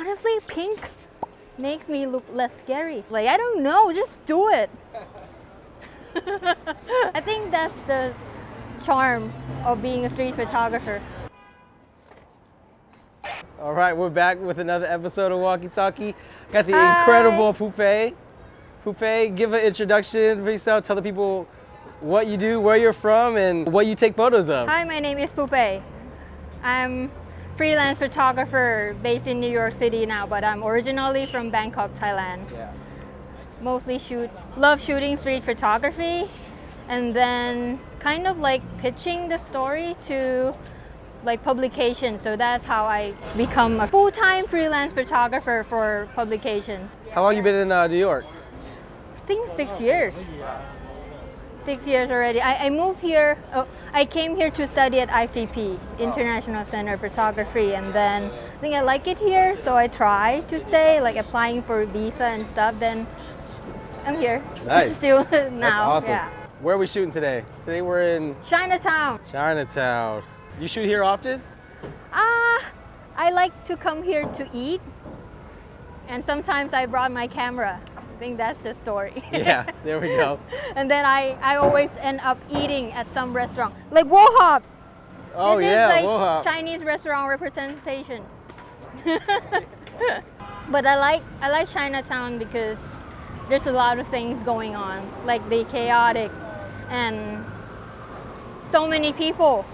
honestly, pink makes me look less scary. Like, I don't know, just do it. I think that's the charm of being a street photographer. All right, we're back with another episode of Walkie Talkie. Got the incredible Poupay. Poupay, give an introduction for yourself. Tell the people what you do, where you're from, and what you take photos of. Hi, my name is Poupay. I'm freelance photographer based in New York City now, but I'm originally from Bangkok, Thailand. Yeah. Mostly love shooting street photography, and then kind of like pitching the story to like publication. So that's how I become a full-time freelance photographer for publication. How long you been in New York? I think 6 years. 6 years already. I moved here, I came here to study at ICP, International Center of Photography, and then I think I like it here, so I try to stay, like applying for visa and stuff, then I'm here. Nice. Still now. That's awesome. Yeah. Where are we shooting today? Today we're in Chinatown. Chinatown. You shoot here often? I like to come here to eat, and sometimes I brought my camera. I think that's the story. Yeah, there we go. And then I always end up eating at some restaurant, like Wohop. Oh This yeah, is like Wohop. Chinese restaurant representation. But I like Chinatown because there's a lot of things going on, like the chaotic and so many people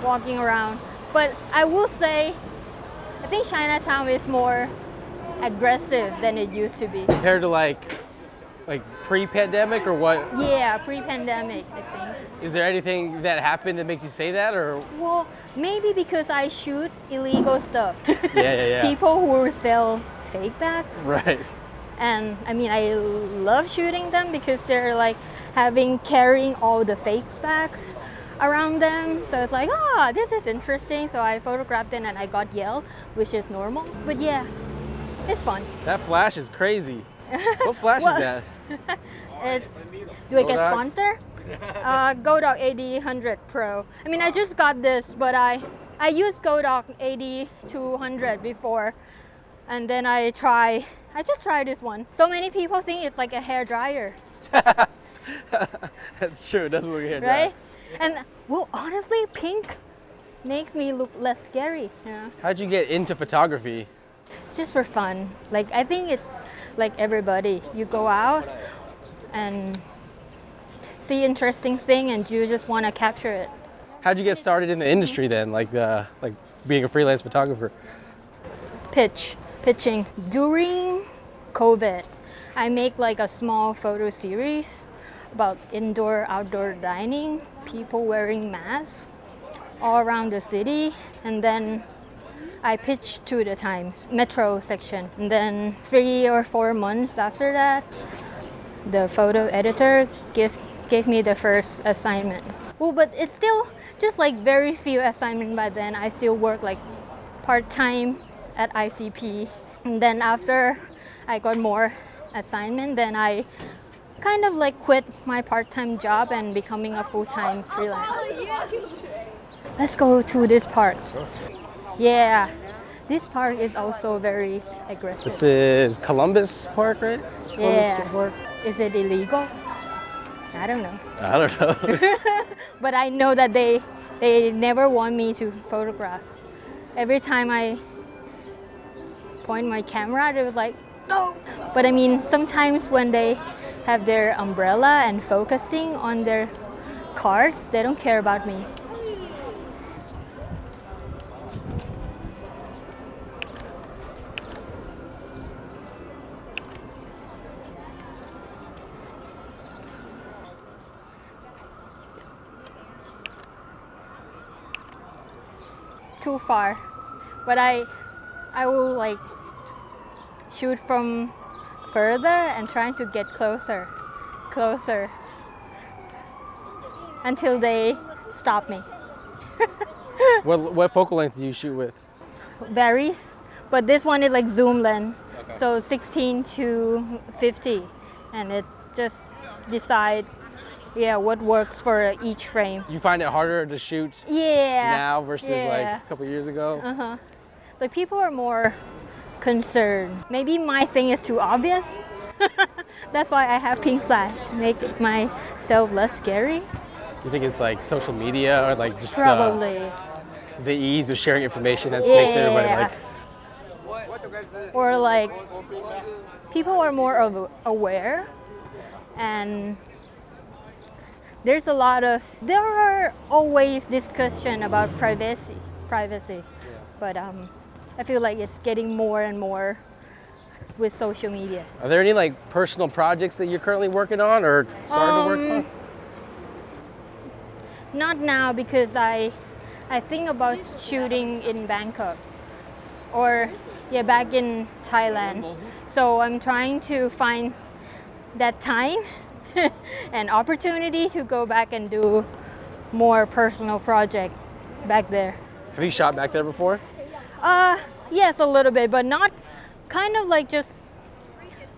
walking around. But I will say, I think Chinatown is more aggressive than it used to be. Compared to like pre-pandemic or what? Yeah, pre-pandemic, I think. Is there anything that happened that makes you say that, or? Well, maybe because I shoot illegal stuff. Yeah. People who sell fake bags. Right. And I mean, I love shooting them because they're like carrying all the fake bags around them. So it's like, this is interesting. So I photographed it and I got yelled, which is normal. But yeah, it's fun. That flash is crazy. What flash is that? It's, do I get Godox? sponsor? Godox AD100 Pro. I mean, I just got this, but I used Godox AD200 before, and then I just tried this one. So many people think it's like a hair dryer. That's true. It doesn't look like a hair dryer. Right? And well, honestly, pink makes me look less scary. Yeah. How'd you get into photography? Just for fun. Like, I think it's like everybody. You go out and see interesting thing and you just want to capture it. How'd you get started in the industry then, like being a freelance photographer? Pitching. During COVID, I make like a small photo series about outdoor dining, people wearing masks all around the city, and then I pitched to the Times Metro section. And then 3 or 4 months after that, the photo editor gave me the first assignment. Well, but it's still just like very few assignments by then. I still work like part-time at ICP. And then after I got more assignment, then I kind of like quit my part-time job and becoming a full-time freelance. Let's go to this park. Yeah, this park is also very aggressive. This is Columbus Park, right? Yeah. Columbus Park? Is it illegal? I don't know. I don't know. But I know that they never want me to photograph. Every time I point my camera, they was like, no. But I mean, sometimes when they have their umbrella and focusing on their cards, they don't care about me. Too far, but I will like shoot from further and trying to get closer until they stop me. What focal length do you shoot with? Varies, but this one is like zoom lens, so 16 to 50, and it just decide what works for each frame. You find it harder to shoot now versus like a couple years ago? Like people are more concern. Maybe my thing is too obvious. That's why I have pink flash to make myself less scary. You think it's like social media or like just Probably. the ease of sharing information that makes everybody like. Or like people are more aware, and there are always discussion about privacy, but I feel like it's getting more and more with social media. Are there any like personal projects that you're currently working on or starting to work on? Not now, because I think about shooting in Bangkok or back in Thailand. So I'm trying to find that time and opportunity to go back and do more personal project back there. Have you shot back there before? Yes, a little bit, but not kind of like just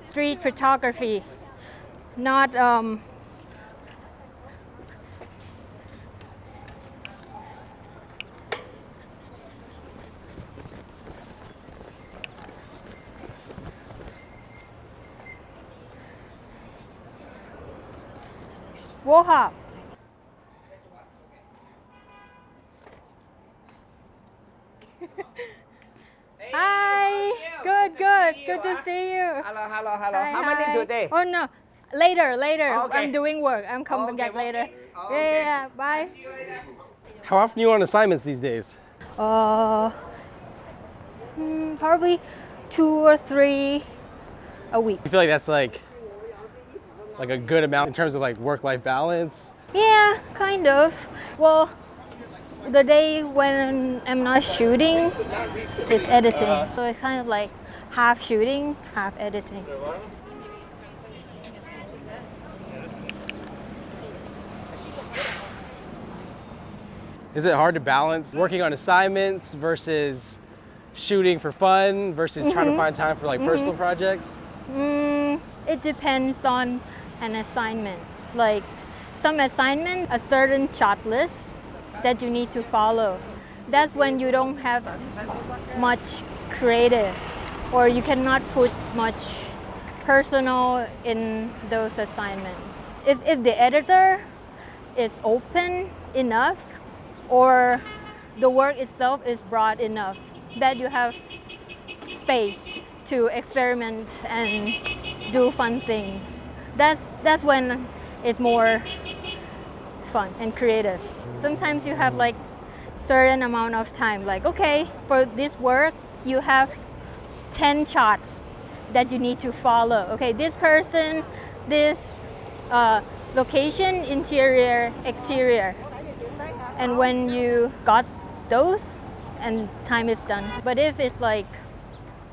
street photography. Not Wo hop. Hi. Good to see you. Hello. Hi, How many hi. today? Oh no, later. Okay. I'm doing work. I'm coming back later. Okay. Yeah. Bye. How often are you on assignments these days? Probably 2 or 3 a week. You feel like that's like a good amount in terms of like work-life balance? Yeah, kind of. Well, the day when I'm not shooting is editing. So it's kind of like half shooting, half editing. Is it hard to balance working on assignments versus shooting for fun versus trying to find time for like personal projects? It depends on an assignment. Like some assignment, a certain shot list that you need to follow. That's when you don't have much creative, or you cannot put much personal in those assignments. If the editor is open enough, or the work itself is broad enough that you have space to experiment and do fun things, that's when it's more fun and creative. Sometimes you have like certain amount of time, like okay, for this work you have 10 shots that you need to follow. Okay, this person, this location, interior, exterior. And when you got those, and time is done. But if it's like,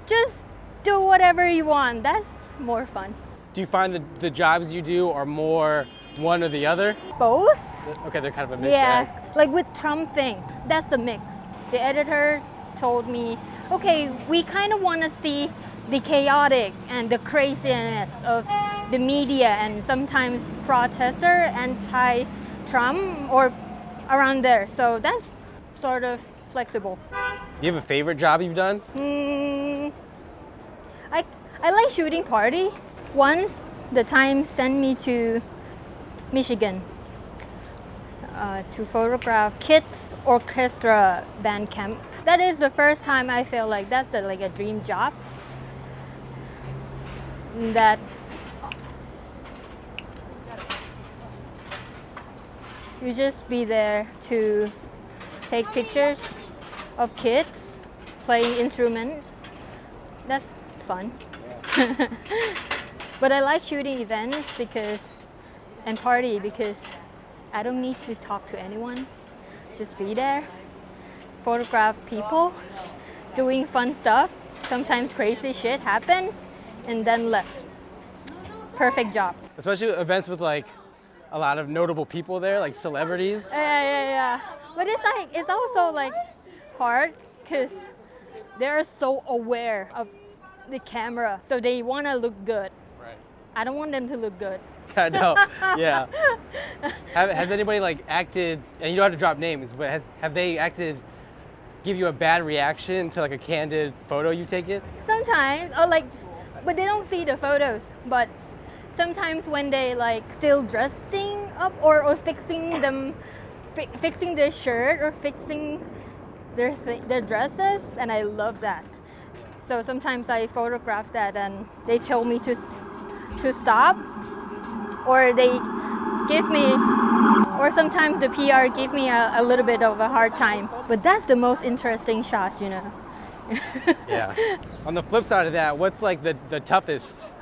just do whatever you want, that's more fun. Do you find that the jobs you do are more one or the other? Both? Okay, they're kind of a mixed bag. Like with Trump thing, that's a mix. The editor told me, okay, we kind of want to see the chaotic and the craziness of the media and sometimes protester, anti-Trump, or around there. So that's sort of flexible. You have a favorite job you've done? I like shooting party. Once the Times sent me to Michigan to photograph kids orchestra band camp. That is the first time I feel like that's like a dream job. That you just be there to take pictures of kids playing instruments. That's fun. But I like shooting events and party because I don't need to talk to anyone. Just be there, photograph people doing fun stuff. Sometimes crazy shit happen, and then left. Perfect job. Especially events with like a lot of notable people there, like celebrities. Yeah. But it's also like hard because they're so aware of the camera, so they want to look good. Right. I don't want them to look good. I know. Yeah. Has anybody like acted? And you don't have to drop names, but have they acted give you a bad reaction to like a candid photo you take it? Sometimes, or like, but they don't see the photos. But sometimes when they like still dressing up or fixing them, fixing their shirt or fixing their dresses, and I love that. So sometimes I photograph that, and they tell me to stop, or they give me, or sometimes the PR give me a little bit of a hard time. But that's the most interesting shots, you know. Yeah. On the flip side of that, what's like the toughest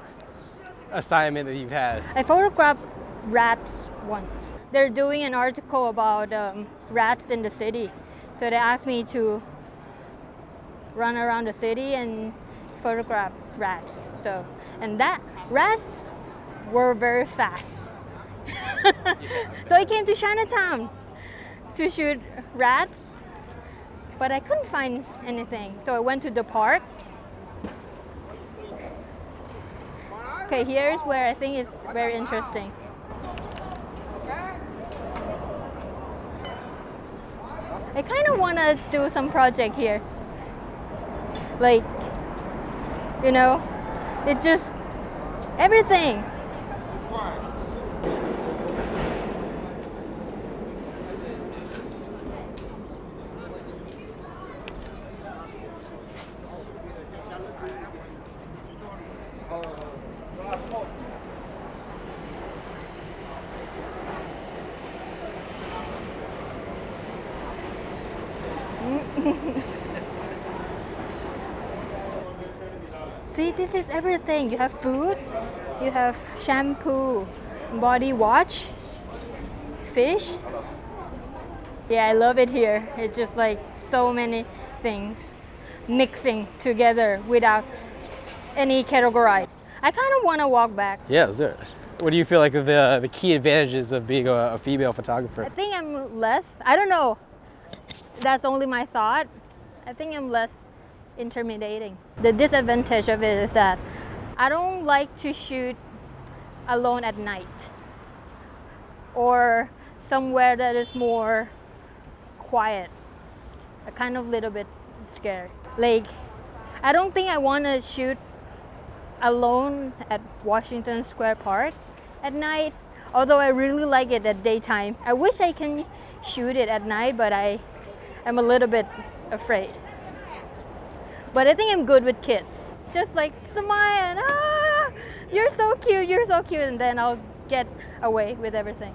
assignment that you've had? I photographed rats once. They're doing an article about rats in the city. So they asked me to run around the city and photograph rats. So, and that rats were very fast. So I came to Chinatown to shoot rats, but I couldn't find anything. So I went to the park. Okay, here's where I think it's very interesting. I kind of want to do some project here. Like, you know, it just, everything. See, this is everything. You have food, you have shampoo, body wash, fish. Yeah, I love it here. It's just like so many things mixing together without any category. I kind of want to walk back. Yeah, let's do it. What do you feel like the key advantages of being a female photographer? I think I'm less, I don't know, that's only my thought. I think I'm less intimidating. The disadvantage of it is that I don't like to shoot alone at night or somewhere that is more quiet. I'm kind of little bit scared. Like, I don't think I want to shoot alone at Washington Square Park at night, although I really like it at daytime. I wish I can shoot it at night, but I'm a little bit afraid. But I think I'm good with kids. Just like smile and you're so cute, and then I'll get away with everything.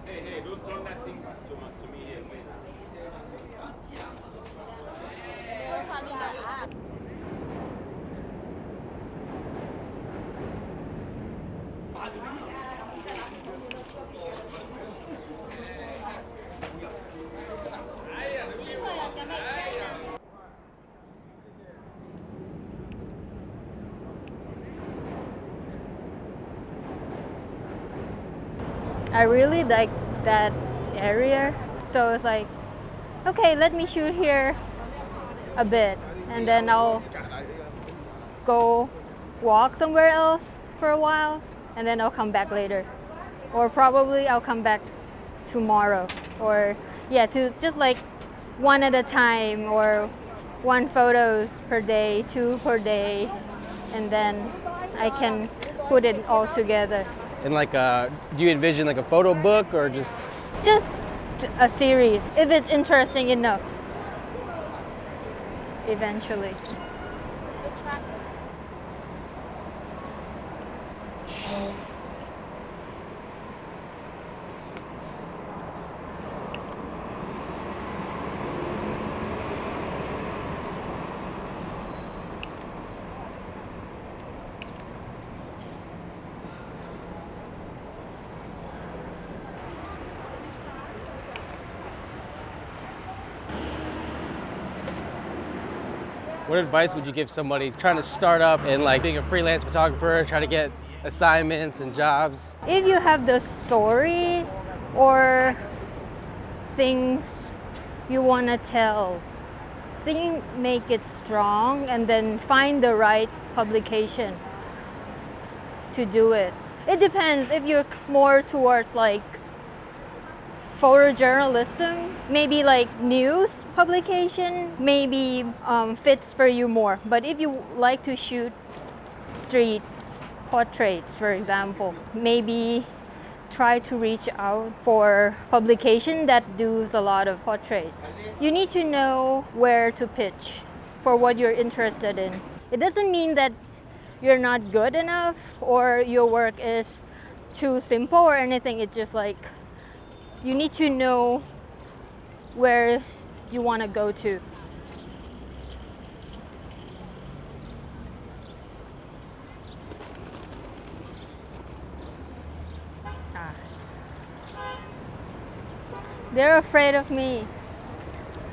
Hey, don't turn that thing to me here, please. I really like that area. So it's like, okay, let me shoot here a bit, and then I'll go walk somewhere else for a while, and then I'll come back later. Or probably I'll come back tomorrow. Or yeah, to just like one at a time, or one photos per day, two per day, and then I can put it all together. And like, do you envision like a photo book or just a series, if it's interesting enough, eventually. What advice would you give somebody trying to start up and like being a freelance photographer, trying to get assignments and jobs? If you have the story or things you want to tell, think make it strong and then find the right publication to do it. It depends if you're more towards like photojournalism, maybe like news publication, maybe fits for you more. But if you like to shoot street portraits, for example, maybe try to reach out for publication that does a lot of portraits. You need to know where to pitch for what you're interested in. It doesn't mean that you're not good enough or your work is too simple or anything. It's just like you need to know where you want to go to. They're afraid of me.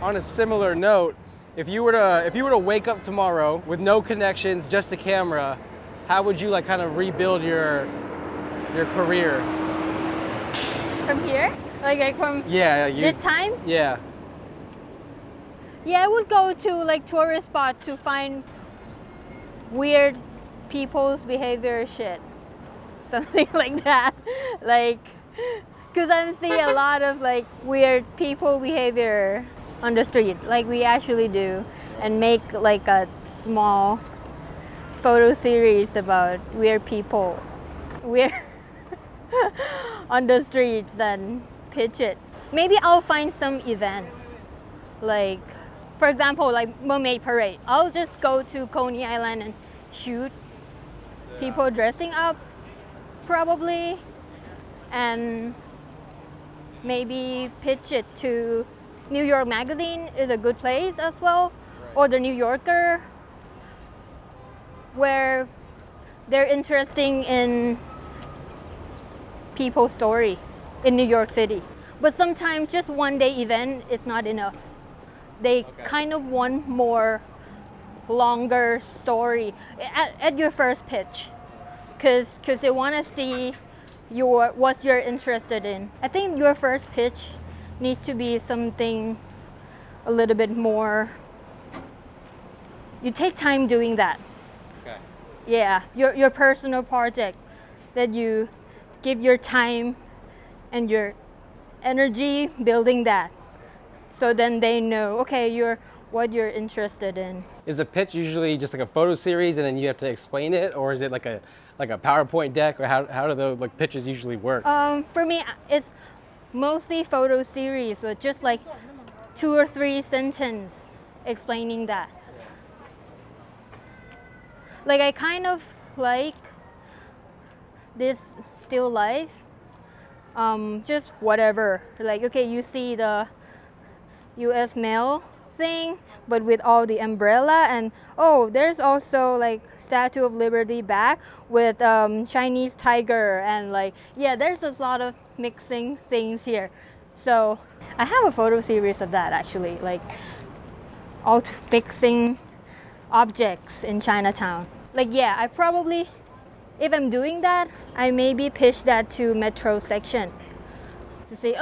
On a similar note, if you were to wake up tomorrow with no connections, just a camera, how would you like kind of rebuild your career? From here? Like from this time? Yeah. Yeah, I would go to like tourist spot to find weird people's behavior shit. Something like that. Like, because I see a lot of like weird people behavior on the street, like we actually do, and make like a small photo series about weird people, weird on the streets and pitch it. Maybe I'll find some events, like for example, like Mermaid Parade. I'll just go to Coney Island and shoot people dressing up, probably, and maybe pitch it to New York Magazine is a good place as well, or the New Yorker, where they're interesting in people's story in New York City. But sometimes just one day event is not enough. They kind of want more longer story at your first pitch, because they want to see what you're interested in. I think your first pitch needs to be something a little bit more. You take time doing that. Okay. Yeah, your personal project that you give your time and your energy building that. So then they know, okay, what you're interested in. Is a pitch usually just like a photo series and then you have to explain it, or is it like a PowerPoint deck, or how do the like pitches usually work? For me, it's mostly photo series, but just like 2 or 3 sentences explaining that. Like I kind of like this still life, just whatever. Like okay, you see the U.S. mail thing, but with all the umbrella, and there's also like Statue of Liberty back with Chinese tiger, and like there's a lot of mixing things here. So I have a photo series of that actually, like all mixing objects in Chinatown. Like I probably, if I'm doing that, I maybe pitch that to metro section to say,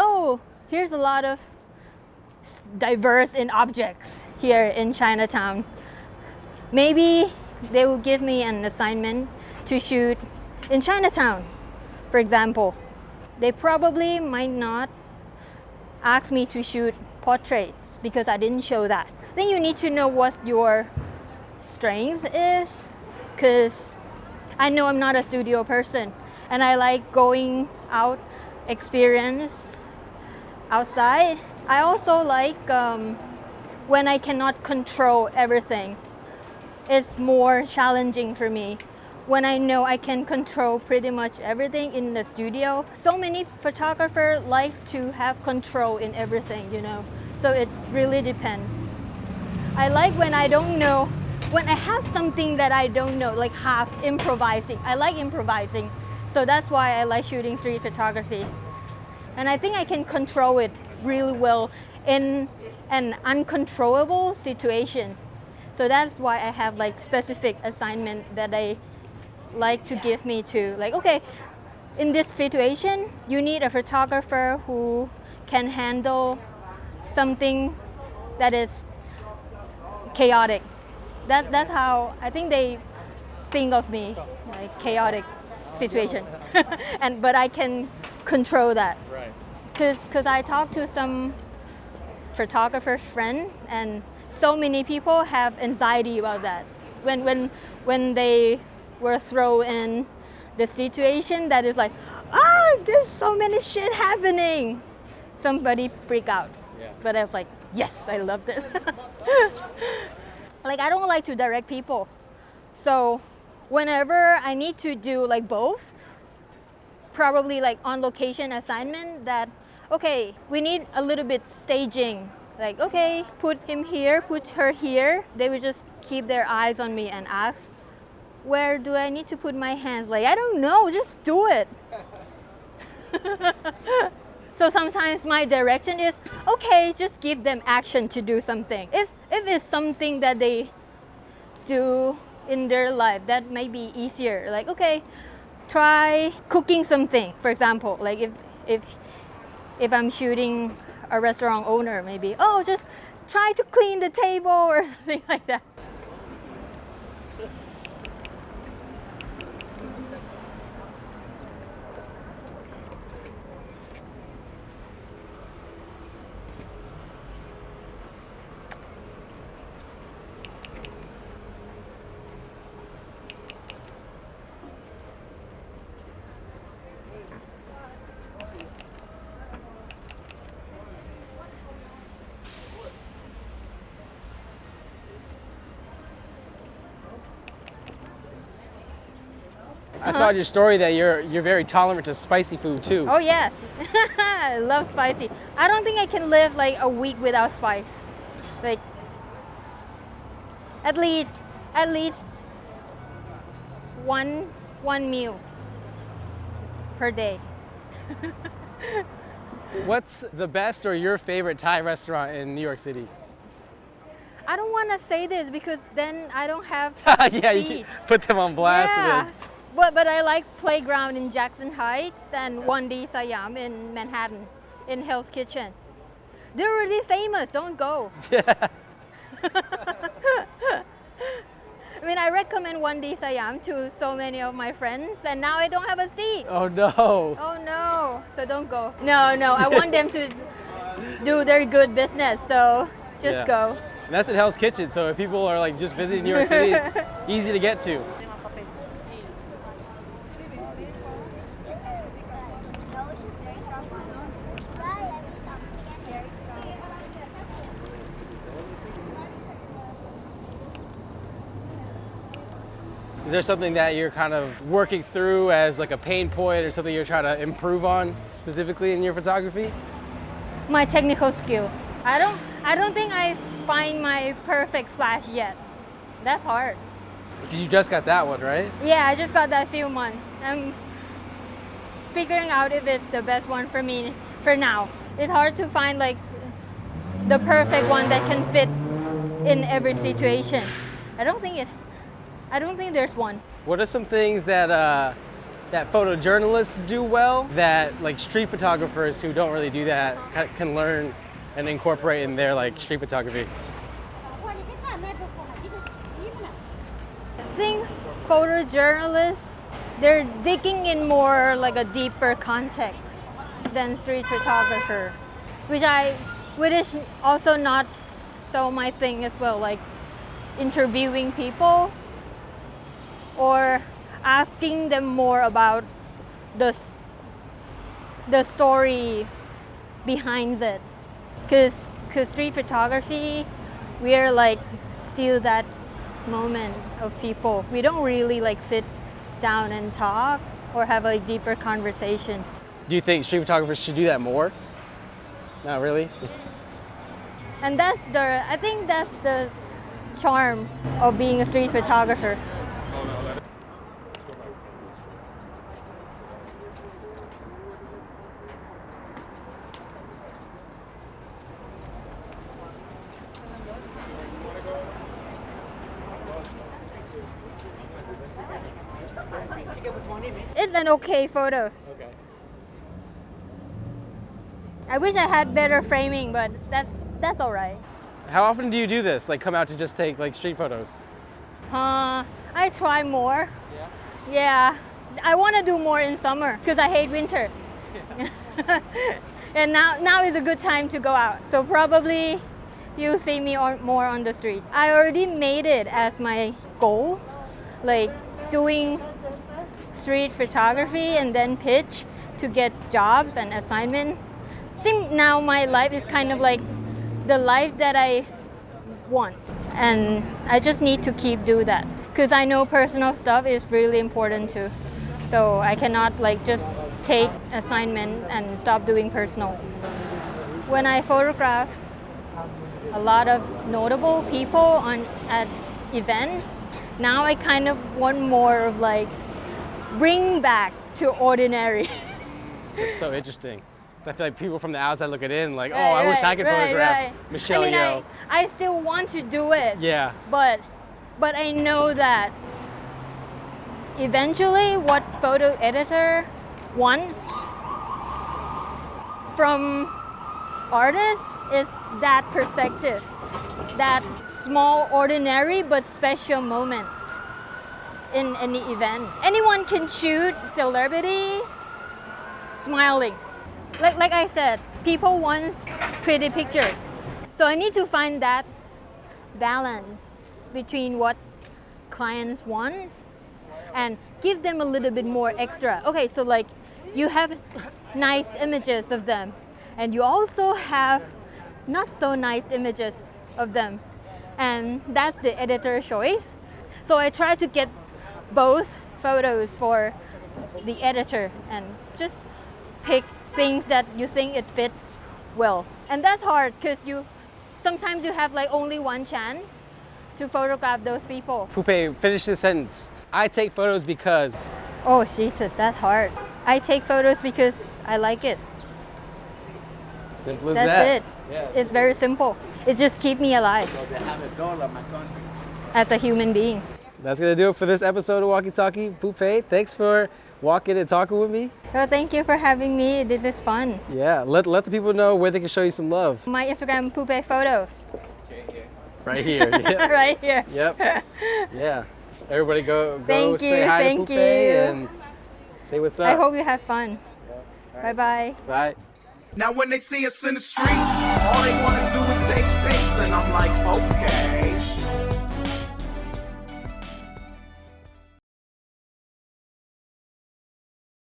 here's a lot of diverse in objects here in Chinatown. Maybe they will give me an assignment to shoot in Chinatown, for example. They probably might not ask me to shoot portraits because I didn't show that. Then you need to know what your strength is, because I know I'm not a studio person and I like going out, experience outside. I also like when I cannot control everything. It's more challenging for me when I know I can control pretty much everything in the studio. So many photographers like to have control in everything, so it really depends. I like when I don't know, when I have something that I don't know, like half improvising. I like improvising, so that's why I like shooting street photography. And I think I can control it really well in an uncontrollable situation. So that's why I have like specific assignment that I like to give me to, like, okay, in this situation, you need a photographer who can handle something that is chaotic. That's how I think they think of me, like chaotic situation. But I can control that. Right. Because I talked to some photographer friend, and so many people have anxiety about that. When they were thrown in the situation that is like, there's so many shit happening. Somebody freak out. Yeah. But I was like, yes, I love this. Like I don't like to direct people. So whenever I need to do like both, probably like on location assignment that, okay, we need a little bit staging. Like, okay, put him here, put her here. They would just keep their eyes on me and ask, where do I need to put my hands? Like, I don't know, just do it. So sometimes my direction is, okay, just give them action to do something. If it's something that they do in their life, that may be easier. Like, okay, try cooking something. For example, like if I'm shooting a restaurant owner, maybe, just try to clean the table or something like that. I saw in your story that you're very tolerant to spicy food too. Oh yes, I love spicy. I don't think I can live like a week without spice. Like at least one meal per day. What's the best or your favorite Thai restaurant in New York City? I don't want to say this because then I don't have Yeah, you seats. can put them on blast. Yeah. And then, But I like Playground in Jackson Heights and 1D Siam in Manhattan, in Hell's Kitchen. They're really famous, don't go. yeah. I mean, I recommend 1D Siam to so many of my friends, and now I don't have a seat. Oh no. Oh no, so don't go. No, I want them to do their good business, so just Yeah. go. And that's at Hell's Kitchen, so if people are like just visiting New York City, easy to get to. Is there something that you're kind of working through as like a pain point or something you're trying to improve on specifically in your photography? My technical skill. I don't think I find my perfect flash yet. That's hard. Because you just got that one, right? Yeah, I just got that few months. I'm figuring out if it's the best one for me for now. It's hard to find like the perfect one that can fit in every situation. I don't think there's one. What are some things that that photojournalists do well that like street photographers who don't really do that can learn and incorporate in their like street photography? I think photojournalists, they're digging in more like a deeper context than street photographer, which is also not so my thing as well, like interviewing people or asking them more about the story behind it. Because street photography, we are like still that moment of people. We don't really like sit down and talk or have a deeper conversation. Do you think street photographers should do that more? Not really. And I think that's the charm of being a street photographer. It's an okay photo. Okay. I wish I had better framing, but that's all right. How often do you do this? Like come out to just take like street photos? I try more. Yeah. Yeah, I want to do more in summer because I hate winter. And now is a good time to go out. So probably you'll see me more on the street. I already made it as my goal, like doing street photography and then pitch to get jobs and assignment. I think now my life is kind of like the life that I want, and I just need to keep do that because I know personal stuff is really important too. So I cannot like just take assignment and stop doing personal. When I photograph a lot of notable people at events, now I kind of want more of like bring back to ordinary. It's so interesting. So I feel like people from the outside looking in like, oh, I wish I could photograph Michelle Yeoh. I still want to do it. Yeah. But I know that eventually what photo editor wants from artists is that perspective, that small, ordinary but special moment in any event. Anyone can shoot celebrity smiling. Like I said, people want pretty pictures. So I need to find that balance between what clients want and give them a little bit more extra. Okay, so like you have nice images of them and you also have not so nice images of them. And that's the editor's choice. So I try to get both photos for the editor and just pick things that you think it fits well. And that's hard because sometimes you have like only one chance to photograph those people. Poupay, finish this sentence. I take photos because. Oh Jesus, that's hard. I take photos because I like it. Simple as That's that. it. Yeah. It's very simple. It just keeps me alive So they have $1 my country. as a human being. That's gonna do it for this episode of Walkie Talkie. Poupay, thanks for walking and talking with me. So thank you for having me. This is fun. Yeah, let the people know where they can show you some love. My Instagram, Poupay Photos. Right here. Yeah. Right here. Yep. Yeah. Everybody go Thank say you, hi thank to Poupay you. and say what's up. I hope you have fun. Bye-bye. Bye. Now when they see us in the streets, all they wanna do is take pics, and I'm like, okay.